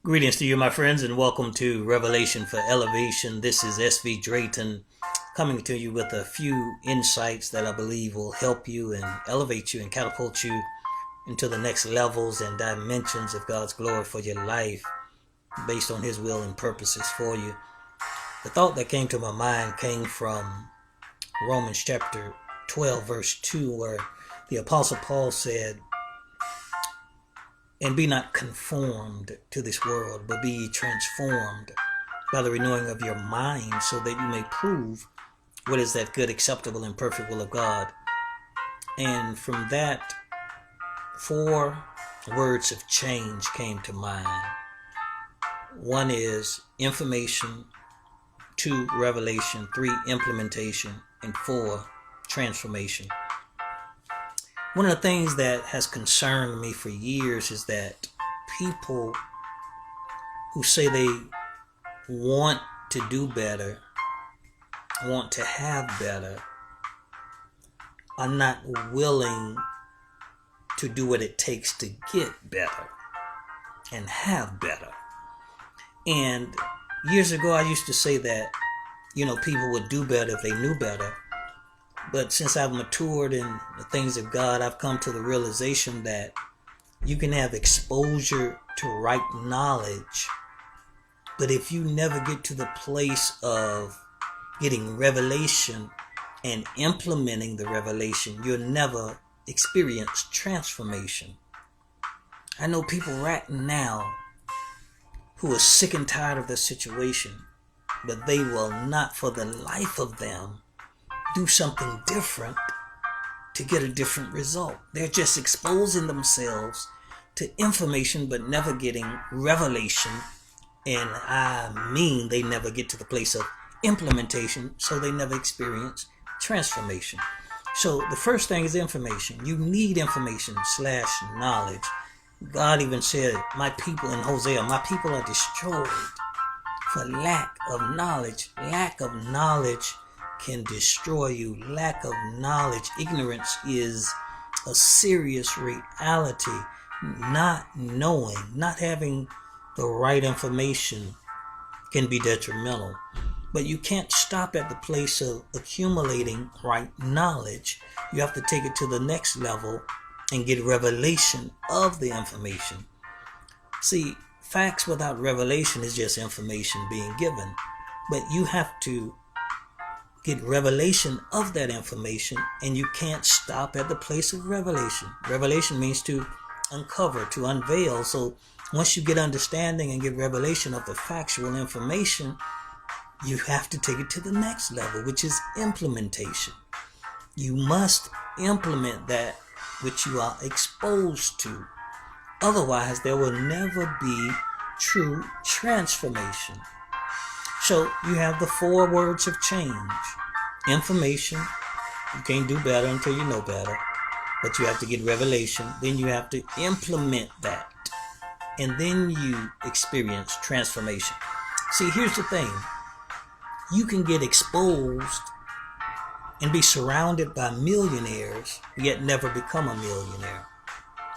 Greetings to you, my friends, and welcome to Revelation for Elevation. This is SV Drayton coming to you with a few insights that I believe will help you and elevate you and catapult you into the next levels and dimensions of God's glory for your life based on His will and purposes for you. The thought that came to my mind came from Romans chapter 12, verse 2, where the Apostle Paul said, "And be not conformed to this world, but be ye transformed by the renewing of your mind, so that you may prove what is that good, acceptable, and perfect will of God." And from that, four words of change came to mind. One is information, two, revelation, three, implementation, and four, transformation. One of the things that has concerned me for years is that people who say they want to do better, want to have better, are not willing to do what it takes to get better and have better. And years ago, I used to say that, people would do better if they knew better. But since I've matured in the things of God, I've come to the realization that you can have exposure to right knowledge, but if you never get to the place of getting revelation and implementing the revelation, you'll never experience transformation. I know people right now who are sick and tired of their situation, but they will not for the life of them do something different to get a different result. They're just exposing themselves to information but never getting revelation. And I mean, they never get to the place of implementation, so they never experience transformation. So the first thing is information. You need information / knowledge. God even said, my people in Hosea, my people are destroyed for lack of knowledge. Lack of knowledge can destroy you. Lack of knowledge, ignorance is a serious reality. Not knowing, not having the right information can be detrimental. But you can't stop at the place of accumulating right knowledge. You have to take it to the next level and get revelation of the information. See, facts without revelation is just information being given. But you have to get revelation of that information, and you can't stop at the place of revelation. Revelation means to uncover, to unveil. So once you get understanding and get revelation of the factual information, you have to take it to the next level, which is implementation. You must implement that which you are exposed to. Otherwise, there will never be true transformation. So you have the four words of change. Information. You can't do better until you know better. But you have to get revelation. Then you have to implement that. And then you experience transformation. See, here's the thing. You can get exposed and be surrounded by millionaires, yet never become a millionaire.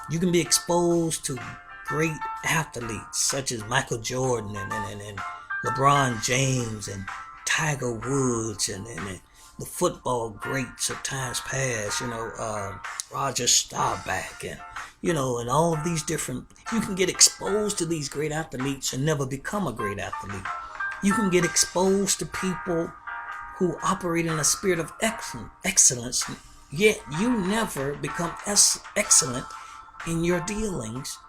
You can be exposed to great athletes such as Michael Jordan and LeBron James and Tiger Woods and the football greats of times past, Roger Staubach and all of these different, you can get exposed to these great athletes and never become a great athlete. You can get exposed to people who operate in a spirit of excellence, yet you never become excellent in your dealings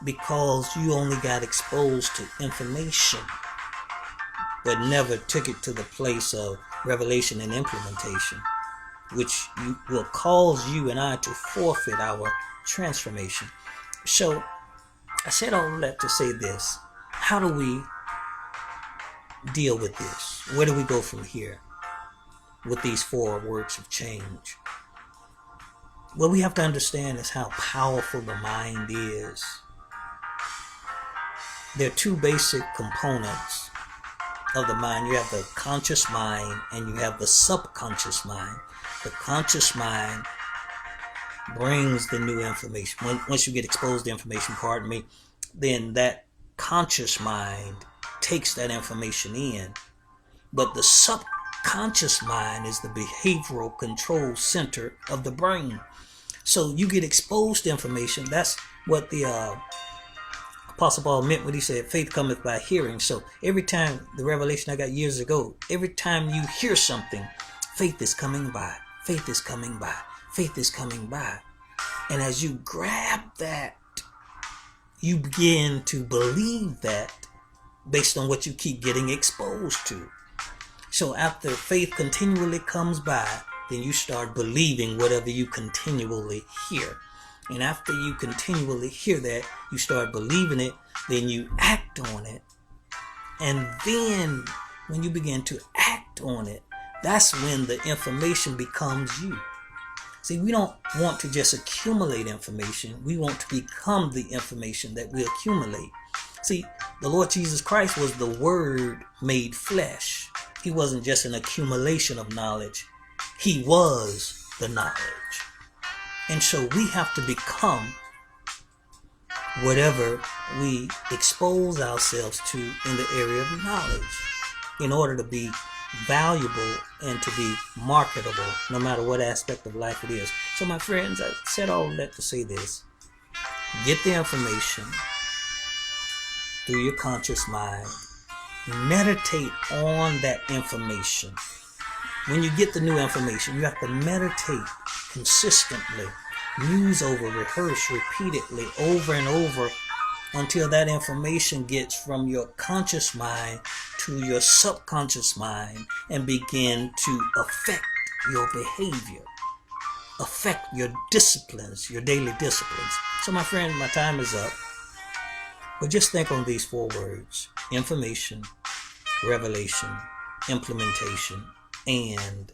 because you only got exposed to information but never took it to the place of revelation and implementation, which will cause you and I to forfeit our transformation. So I said all that to say this. How do we deal with this? Where do we go from here with these four words of change? What we have to understand is how powerful the mind is. There are two basic components of the mind. You have the conscious mind and you have the subconscious mind. The conscious mind brings the new information. Once you get exposed to information, then that conscious mind takes that information in, but the subconscious mind is the behavioral control center of the brain. So you get exposed to information. That's what the Apostle Paul meant when he said faith cometh by hearing. So every time, the revelation I got years ago, every time you hear something, faith is coming by, faith is coming by, faith is coming by. And as you grab that, you begin to believe that based on what you keep getting exposed to. So after faith continually comes by, then you start believing whatever you continually hear. And after you continually hear that, you start believing it, then you act on it. And then when you begin to act on it, that's when the information becomes you. See, we don't want to just accumulate information. We want to become the information that we accumulate. See, the Lord Jesus Christ was the Word made flesh. He wasn't just an accumulation of knowledge. He was the knowledge. And so we have to become whatever we expose ourselves to in the area of knowledge in order to be valuable and to be marketable no matter what aspect of life it is. So my friends, I said all of that to say this. Get the information through your conscious mind. Meditate on that information. When you get the new information, you have to meditate consistently, muse over, rehearse repeatedly over and over until that information gets from your conscious mind to your subconscious mind and begin to affect your behavior, affect your disciplines, your daily disciplines. So my friend, my time is up. But just think on these 4 words: information, revelation, implementation, and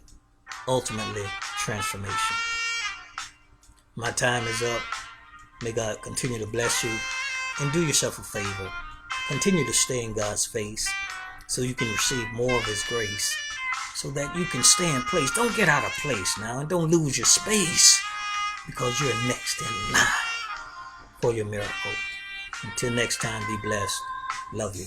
ultimately transformation. My time is up. May God continue to bless you, and do yourself a favor. Continue to stay in God's face so you can receive more of His grace, so that you can stay in place. Don't get out of place now, and don't lose your space, because you're next in line for your miracle. Until next time, be blessed. Love you.